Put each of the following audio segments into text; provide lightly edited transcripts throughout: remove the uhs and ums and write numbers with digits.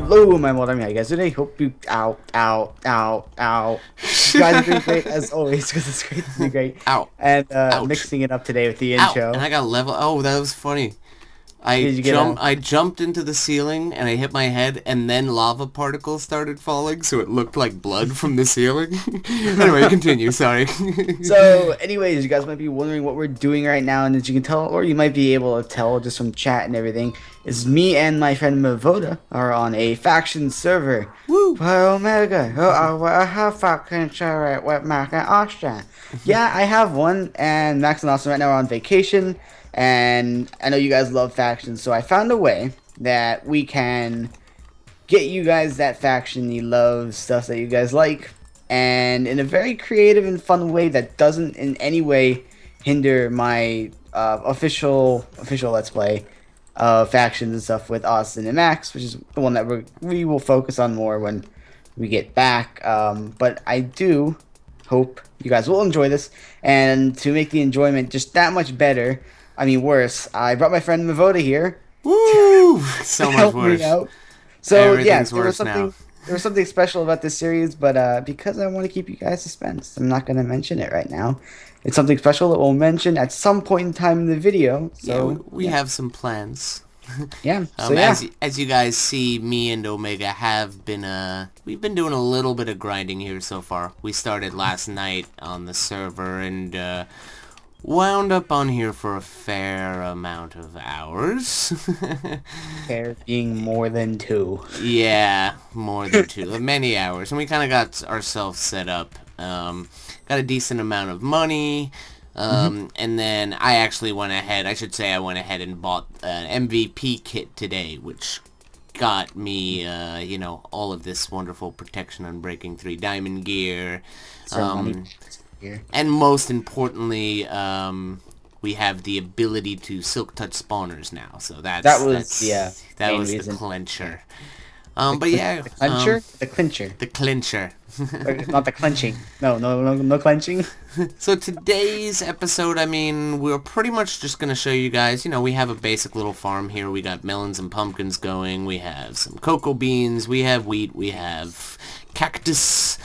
Hello, my mod. How you guys today? Hope you ow. You guys are doing great as always because it's great to be great. Ow. And Ouch. mixing it up today with the Ow. intro. And I got level. Oh, that was funny. Did you get I jumped into the ceiling and I hit my head, and then lava particles started falling, so it looked like blood from the ceiling. Anyway, continue. Sorry. So, anyways, you guys might be wondering what we're doing right now, and as you can tell, or you might be able to tell just from chat and everything, is me and my friend Mevoda are on a faction server. Woo! Well, Omega, I have faction server with Mac and Austin. Yeah, I have one, and Max and Austin right now are on vacation. And I know you guys love factions, so I found a way that we can get you guys that faction you love, stuff that you guys like, and in a very creative and fun way that doesn't in any way hinder my official Let's Play factions and stuff with Austin and Max, which is the one that we will focus on more when we get back. But I do hope you guys will enjoy this, and to make the enjoyment just that much better, I mean worse, I brought my friend Mevoda here. Woo! So much help worse. Me out. So yeah, Everything's worse now. There was something special about this series, but because I want to keep you guys suspense, I'm not going to mention it right now. It's something special that we'll mention at some point in time in the video. So yeah, we have some plans. Yeah. So yeah. As you guys see, me and Omega have been we've been doing a little bit of grinding here so far. We started last night on the server and wound up on here for a fair amount of hours. Fair being more than 2. Yeah, more than 2. Many hours. And we kind of got ourselves set up. Got a decent amount of money. And then I actually went ahead, I went ahead and bought an MVP kit today, which got me, you know, all of this wonderful protection on Breaking 3 diamond gear. And most importantly, we have the ability to silk touch spawners now. So that was the clincher. But yeah, the clincher, the clincher, the clincher, not the clenching. No clenching. So today's episode, I mean, we're pretty much just gonna show you guys. You know, we have a basic little farm here. We got melons and pumpkins going. We have some cocoa beans. We have wheat. We have cactus.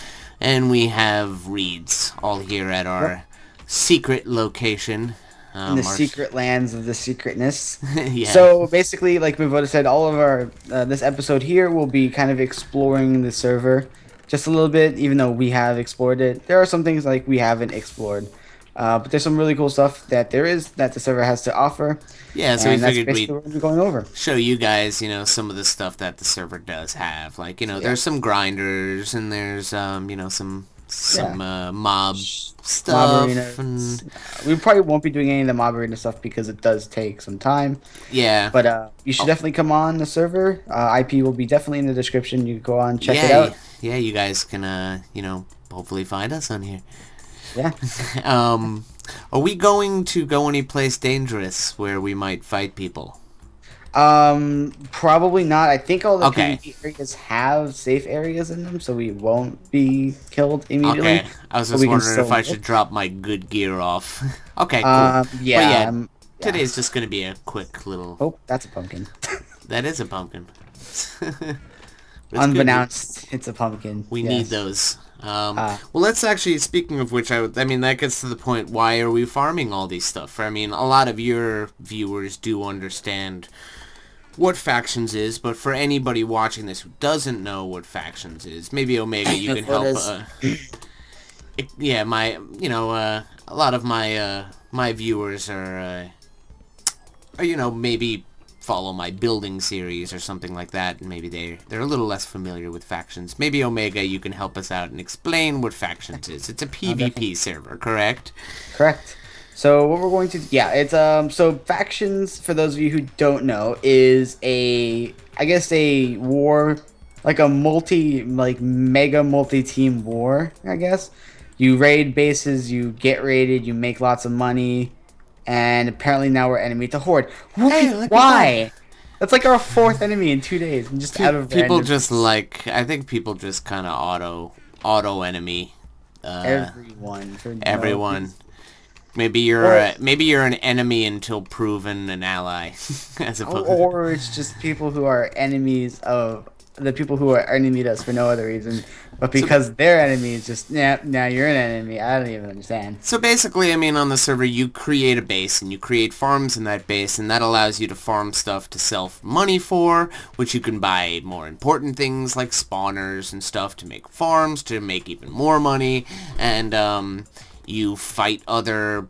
And we have reeds all here at our secret location. In the secret lands of the secretness. Yeah. So basically, like Mevoda said, all of our this episode here will be kind of exploring the server just a little bit, even though we have explored it. There are some things like we haven't explored. But there's some really cool stuff that the server has to offer. Yeah, so we figured we'd be going over. Show you guys, you know, some of the stuff that the server does have. Like, you know, there's some grinders and there's you know, some mob stuff. And we probably won't be doing any of the mob arena stuff because it does take some time. Yeah. But you should definitely come on the server. IP will be definitely in the description. You can go on check it out. Yeah, you guys can you know, hopefully find us on here. Yeah. Are we going to go any place dangerous where we might fight people? Probably not. I think all the PvP areas have safe areas in them, so we won't be killed immediately. Okay. I was just wondering if I should drop my good gear off. Okay, cool. Yeah. But today's just gonna be a quick little... Oh, that's a pumpkin. That is a pumpkin. Unbeknownst, it's a pumpkin. We need those. Well, let's actually, speaking of which, I mean, that gets to the point, why are we farming all these stuff? I mean, a lot of your viewers do understand what factions is, but for anybody watching this who doesn't know what factions is, maybe Omega, you can help. Yeah, a lot of my viewers are, you know, maybe follow my building series or something like that, and maybe they're a little less familiar with factions. Maybe Omega, you can help us out and explain what factions is. It's a PvP server, correct? Correct. So what we're going to it's so factions, for those of you who don't know, is a war, like a mega multi-team war, I guess. You raid bases, you get raided, you make lots of money. And apparently now we're enemy to Horde. Hey, why? That's like our 4th enemy in 2 days. And just out of people just like, I think people just kind of auto enemy everyone. Maybe you're an enemy until proven an ally, as opposed. Or it's just people who are enemies of the people who are enemy us for no other reason, but because their enemy is just, yeah, now you're an enemy. I don't even understand. So basically, I mean, on the server, you create a base, and you create farms in that base, and that allows you to farm stuff to sell money for, which you can buy more important things like spawners and stuff to make farms, to make even more money, and you fight other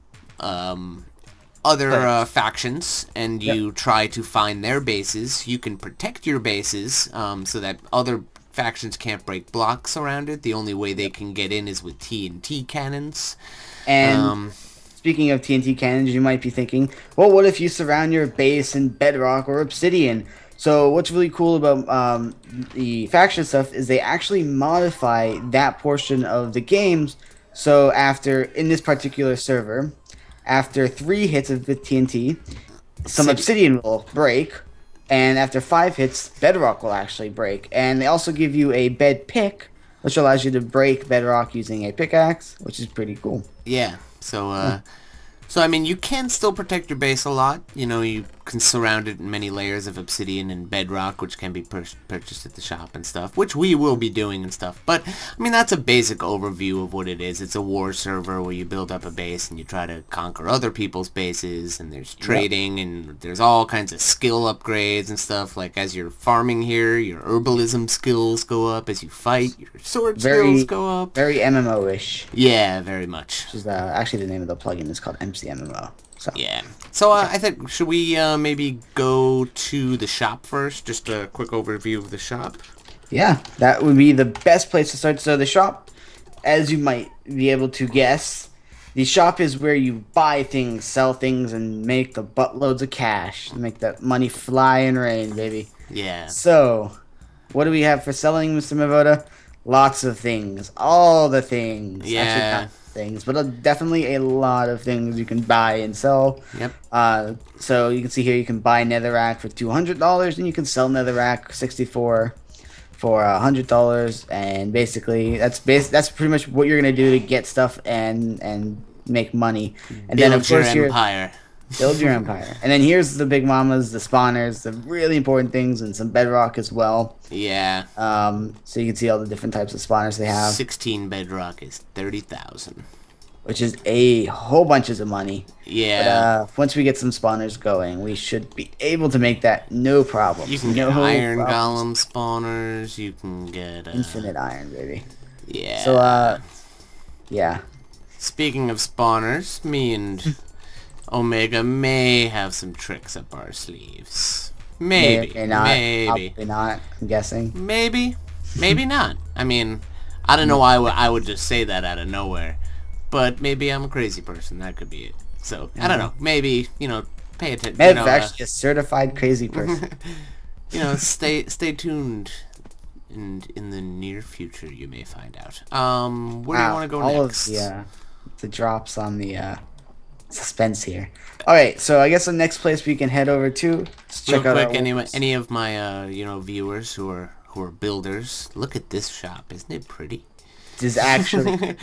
factions, and you try to find their bases. You can protect your bases so that other factions can't break blocks around it. The only way they can get in is with TNT cannons. And speaking of TNT cannons, you might be thinking, well, what if you surround your base in bedrock or obsidian? So what's really cool about the faction stuff is they actually modify that portion of the games. So after, in this particular server, after 3 hits of the TNT, some obsidian will break, and after 5 hits, bedrock will actually break. And they also give you a bed pick, which allows you to break bedrock using a pickaxe, which is pretty cool. Yeah, so I mean, you can still protect your base a lot. You know, you can surround it in many layers of obsidian and bedrock, which can be purchased at the shop and stuff, which we will be doing and stuff. But, I mean, that's a basic overview of what it is. It's a war server where you build up a base and you try to conquer other people's bases, and there's trading, and there's all kinds of skill upgrades and stuff. Like, as you're farming here, your herbalism skills go up. As you fight, your sword skills go up. Very MMO-ish. Yeah, very much. Which is actually the name of the plugin is called MCMMO. So. Yeah. So I think, should we maybe go to the shop first? Just a quick overview of the shop. Yeah, that would be the best place to start. So the shop, as you might be able to guess, the shop is where you buy things, sell things, and make the buttloads of cash. Make that money fly and rain, baby. Yeah. So, what do we have for selling, Mr. Mevoda? Lots of things. All the things. Yeah. Actually, not things, but definitely a lot of things you can buy and sell. Yep. So you can see here you can buy netherrack for $200, and you can sell netherrack 64 for $100, and basically that's pretty much what you're gonna do to get stuff and make money. And then of course your empire. Build your empire. And then here's the big mamas, the spawners, the really important things, and some bedrock as well. Yeah. So you can see all the different types of spawners they have. 16 bedrock is 30,000. Which is a whole bunches of money. Yeah. But once we get some spawners going, we should be able to make that no problem. You can get iron golem spawners. You can get infinite iron, baby. Yeah. So yeah. Speaking of spawners, me and Omega may have some tricks up our sleeves. Maybe. May not. Maybe. Probably not, I'm guessing. Maybe. Maybe not. I mean, I don't know why I would just say that out of nowhere. But maybe I'm a crazy person. That could be it. So, I don't know. Maybe, pay attention. Med's actually a certified crazy person. Stay tuned. And in the near future, you may find out. Where do you want to go next? All of the drops on the suspense here. All right, so I guess the next place we can head over to. Let's check out any of my viewers who are builders. Look at this shop. Isn't it pretty? It is actually.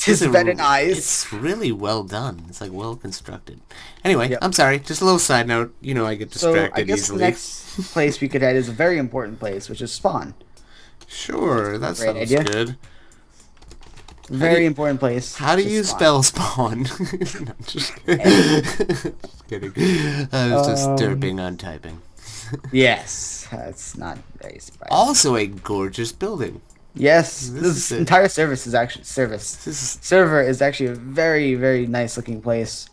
It's very nice. It's really well done. It's like well constructed. Anyway, I'm sorry. Just a little side note. I get distracted so I guess easily. The next place we could head is a very important place, which is spawn. Sure, that sounds idea. good. Very important place. How do you spell spawn? No, just kidding. Just kidding. I was just derping on typing. Yes, that's not very surprising. Also a gorgeous building. Yes, this entire server is actually a very, very nice looking place.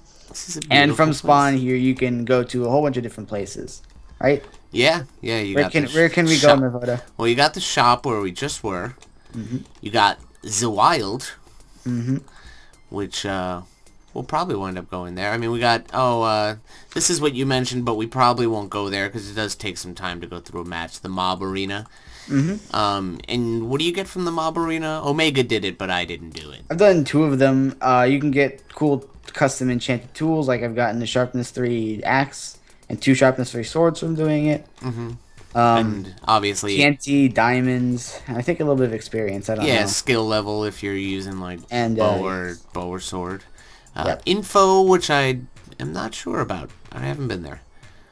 And from spawn here, you can go to a whole bunch of different places, right? Yeah. Where can we go, Mevoda? Well, you got the shop where we just were. Mm-hmm. You got the wild, which we'll probably wind up going there. I mean, we got this is what you mentioned, but we probably won't go there because it does take some time to go through a match. The mob arena. And what do you get from the mob arena? Omega did it, but I didn't do it. I've done 2 of them. You can get cool custom enchanted tools, like I've gotten the sharpness 3 axe and 2 sharpness 3 swords from doing it. And obviously TNT, diamonds, and I think a little bit of experience. I don't know. Yeah, skill level if you're using bow or sword. Yep. Info, which I am not sure about. I haven't been there.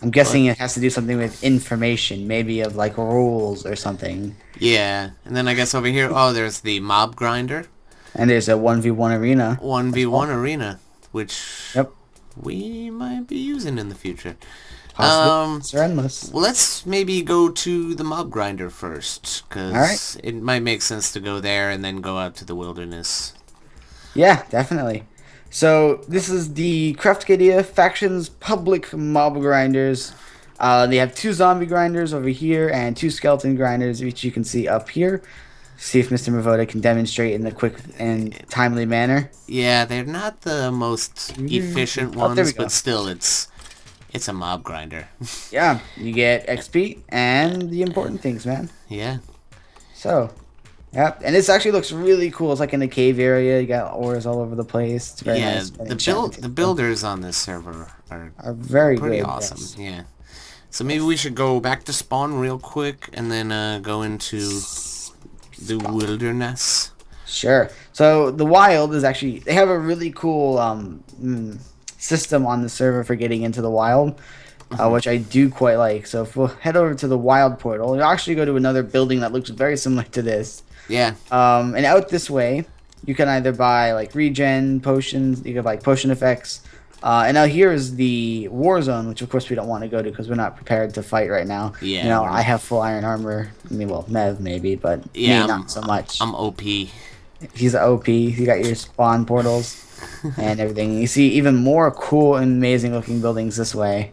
I'm guessing But it has to do something with information, maybe of like rules or something. yeah, and then I guess over here, oh, there's the mob grinder, And there's a 1v1 arena as 1v1 well. arena, which Yep, we might be using in the future. possibly. It's endless. Well, let's maybe go to the mob grinder first, All right. because it might make sense to go there and then go out to the wilderness. Yeah, definitely. So this is the CraftCadia Factions public mob grinders. They have 2 zombie grinders over here and 2 skeleton grinders, which you can see up here. See if Mr. Mevoda can demonstrate in a quick and timely manner. Yeah, they're not the most efficient Oh, there we ones, go. but still, it's a mob grinder. Yeah, you get XP and the important things, man. Yeah. So, yep, and this actually looks really cool. It's like in the cave area. You got ores all over the place. It's very Yeah, nice. the builders on this server are Very pretty good. awesome. Yes. Yeah. So maybe we should go back to spawn real quick and then go into the wilderness. Sure. So the wild is actually they have a really cool system on the server for getting into the wild, which I do quite like. So if we'll head over to the wild portal, you'll actually go to another building that looks very similar to this. Yeah. And out this way, you can either buy like regen potions, you can buy potion effects. And now here is the war zone, which of course we don't want to go to because we're not prepared to fight right now. Yeah, You know, we're- I have full iron armor. I mean, well, Mev maybe, but Yeah, me not so much. I'm OP. He's a OP. You got your spawn portals and everything. You see even more cool and amazing looking buildings this way.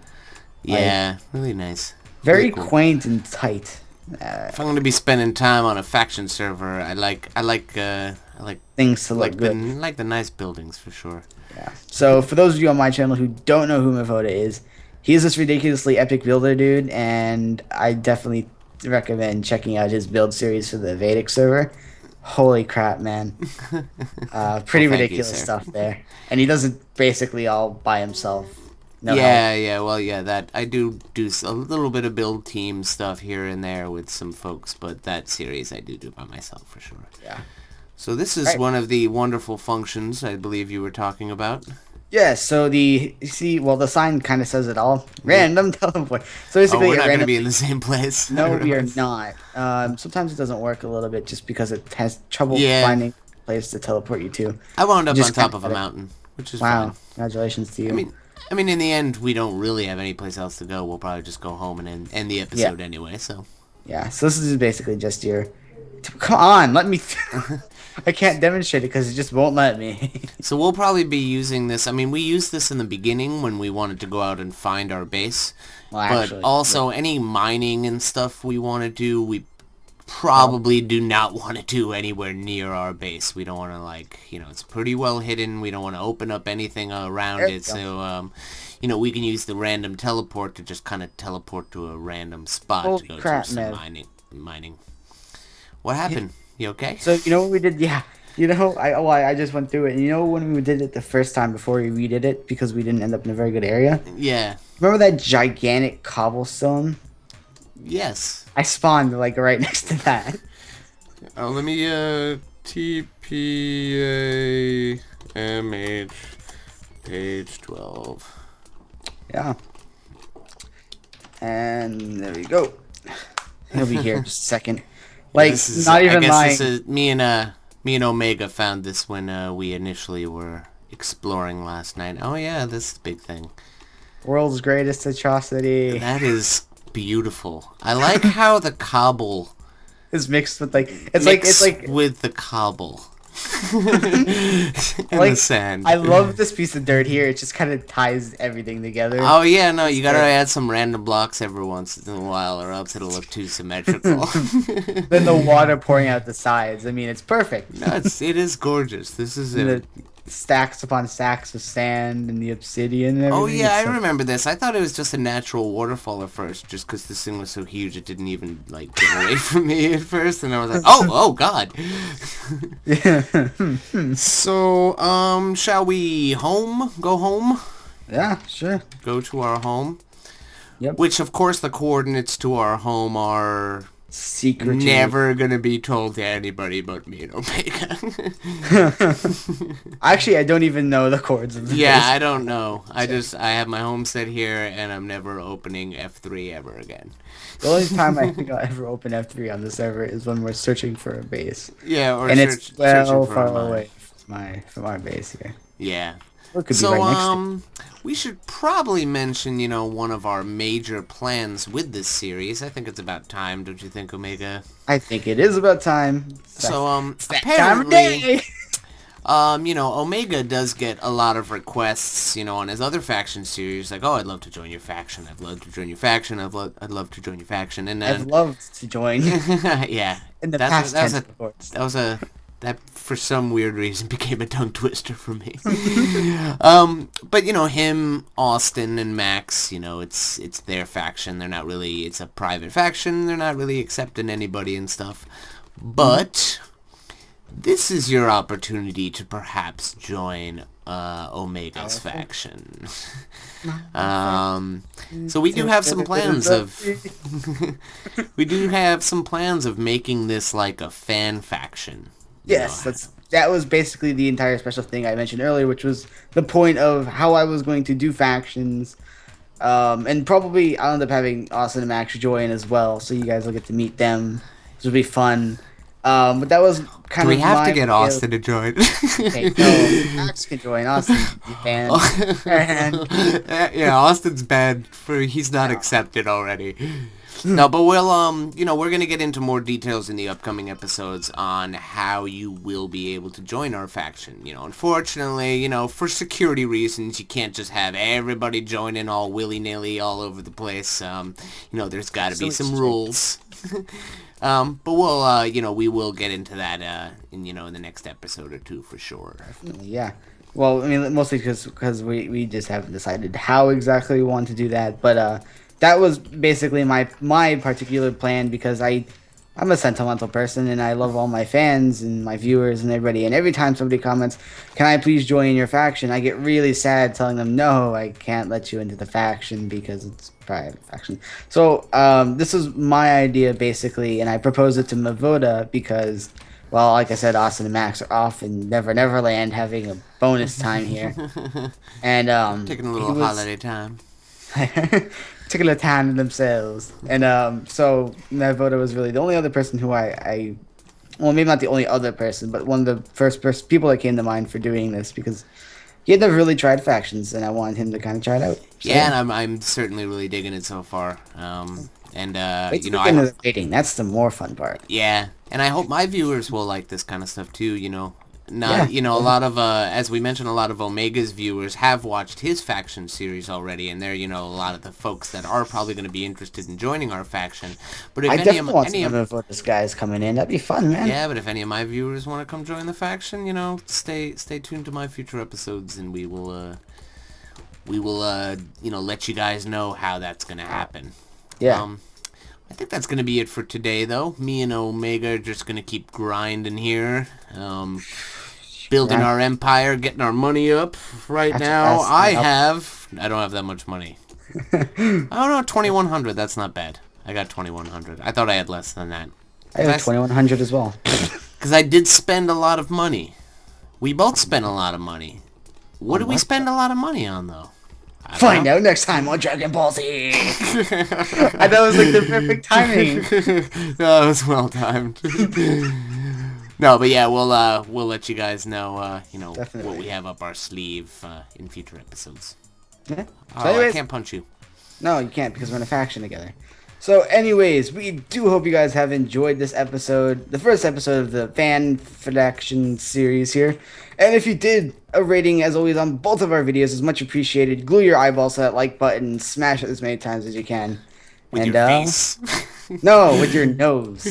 Yeah, really nice. Very Really cool. quaint and tight. If I'm gonna be spending time on a faction server, I like Things to look good. the nice buildings for sure. Yeah. So for those of you on my channel who don't know who Mevoda is, he is this ridiculously epic builder dude, and I definitely recommend checking out his build series for the Vedic server. Holy crap, man. Pretty Well, thank you, ridiculous sir. stuff there. And he does it basically all by himself. No help. Yeah, well, yeah, that I do a little bit of build team stuff here and there with some folks, but that series I do by myself for sure. Yeah. So this is Right. one of the wonderful functions I believe you were talking about. Yeah, so you see, well, the sign kind of says it all. Random teleport. So Oh, basically, we're a not going to random... be in the same place. No, we are not. Sometimes it doesn't work a little bit just because it has trouble Yeah. finding a place to teleport you to. I wound up Just on top kinda of a gotta- mountain, which is Wow, fine. congratulations to you. I mean, in the end, we don't really have any place else to go. We'll probably just go home and end the episode anyway. So Yeah, so this is basically just your... Come on, let me... I can't demonstrate it because it just won't let me. So we'll probably be using this. I mean, we used this in the beginning when we wanted to go out and find our base. Well, But actually, also, any mining and stuff we want to do, we probably do not want to do anywhere near our base. We don't want to, like, you know, it's pretty well hidden. We don't want to open up anything around There you it. go. So, you know, we can use the random teleport to just kind of teleport to a random spot Holy to go crap, do some Nev. mining. What happened? You okay? So, you know what we did? Yeah. You know, I just went through it. And you know when we did it the first time before we redid it because we didn't end up in a very good area? Yeah. Remember that gigantic cobblestone? Yes. I spawned, like, right next to that. Oh, let me, TPAMH page 12. Yeah. And there we go. He'll be here in just a second. Like, This is, not even I guess lying. this is, me and Omega found this when we initially were exploring last night. Oh yeah, this is the big thing. World's greatest atrocity. That is beautiful. I like how the cobble It's mixed with, like... It's mixed like... with the cobble. In Like, the sand. I love this piece of dirt here. It just kind of ties everything together. Oh yeah, no, you gotta add some random blocks every once in a while, or else it'll look too symmetrical. Then the water pouring out the sides. I mean, it's perfect. No, it is gorgeous. This is And it. the stacks upon stacks of sand and the obsidian and everything. Oh yeah, I It's so- remember this. I thought it was just a natural waterfall at first, just because this thing was so huge it didn't even like get away from me at first, and I was like, oh god. So, shall we go home? Yeah, sure. Go to our home? Yep. Which, of course, the coordinates to our home are secret. Never gonna be told to anybody but me and Omega. Actually, I don't even know the chords of the Yeah, bass. I don't know. I have my home set here, and I'm never opening F3 ever again. The only time I think I'll ever open F3 on the server is when we're searching for a base. Yeah, or And it's searching well for a far mine. away from our base here. Yeah. Or it could be So, right next to we should probably mention, one of our major plans with this series. I think it's about time, don't you think, Omega? I think it is about time. So, It's that time of apparently, day. Omega does get a lot of requests, on his other faction series, like, oh, I'd love to join your faction, I'd love to join your faction, I'd love to join your faction, and I've then, loved to join yeah, in the past tense, of course. that for some weird reason became a tongue twister for me. But him, Austin, and Max, it's their faction. They're not really. It's a private faction. They're not really accepting anybody and stuff. But this is your opportunity to perhaps join Omega's faction. So we do have some plans of making this like a fan faction. Yes, that was basically the entire special thing I mentioned earlier, which was the point of how I was going to do factions. And probably I'll end up having Austin and Max join as well, so you guys will get to meet them. This will be fun. But that was kind Do of we have to get Austin to join? Okay, no, Max can join. Austin, you can. Yeah, Austin's banned he's not accepted already. No, but we're gonna get into more details in the upcoming episodes on how you will be able to join our faction. Unfortunately, for security reasons, you can't just have everybody joining all willy-nilly all over the place. There's got to be some rules. But we will get into that, in the next episode or two for sure. Definitely, yeah. Well, I mean, mostly because we just haven't decided how exactly we want to do that, but that was basically my particular plan because I'm a sentimental person and I love all my fans and my viewers and everybody. And every time somebody comments, "Can I please join your faction?" I get really sad telling them, "No, I can't let you into the faction because it's a private faction." So this was my idea basically, and I proposed it to Mevoda because, well, like I said, Austin and Max are off in Neverland having a bonus time here, and Taking a little holiday time. Took a little time to themselves, and so Mevoda was really the only other person who I well, maybe not the only other person, but one of the first people that came to mind for doing this because he had never really tried factions, and I wanted him to kind of try it out. So, yeah, and I'm certainly really digging it so far. And wait till we get into the rating. That's the more fun part. Yeah, and I hope my viewers will like this kind of stuff too. A lot of as we mentioned, a lot of Omega's viewers have watched his faction series already, and they're a lot of the folks that are probably going to be interested in joining our faction. But if I definitely want some of those guys coming in. That'd be fun, man. Yeah, but if any of my viewers want to come join the faction, stay tuned to my future episodes, and we will let you guys know how that's going to happen. Yeah. I think that's going to be it for today, though. Me and Omega are just going to keep grinding here. Building our empire, getting our money up. Right now, I don't have that much money. I don't know, 2,100. That's not bad. I got 2,100. I thought I had less than that. I have 2,100 as well. Because I did spend a lot of money. We both spent a lot of money. What did we spend a lot of money on, though? Find out next time on Dragon Ball Z. I thought it was like the perfect timing. No, it was well timed. No, but yeah, we'll let you guys know, what we have up our sleeve in future episodes. Yeah. So anyways, I can't punch you. No, you can't because we're in a faction together. So anyways, we do hope you guys have enjoyed this episode, the first episode of the fan faction series here. And if you did, a rating, as always, on both of our videos is much appreciated. Glue your eyeballs to that like button, smash it as many times as you can. With your face. No, with your nose.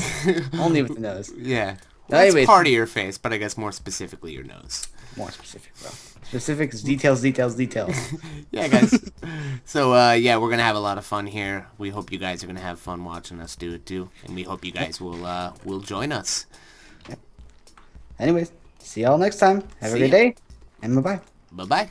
Only with the nose. Yeah. Well, that's part of your face, but I guess more specifically your nose. More specific, bro. Specifics, details. Yeah, guys. So, we're going to have a lot of fun here. We hope you guys are going to have fun watching us do it, too. And we hope you guys will join us. Yep. Anyways, see y'all next time. Have a good day, and bye-bye. Bye-bye.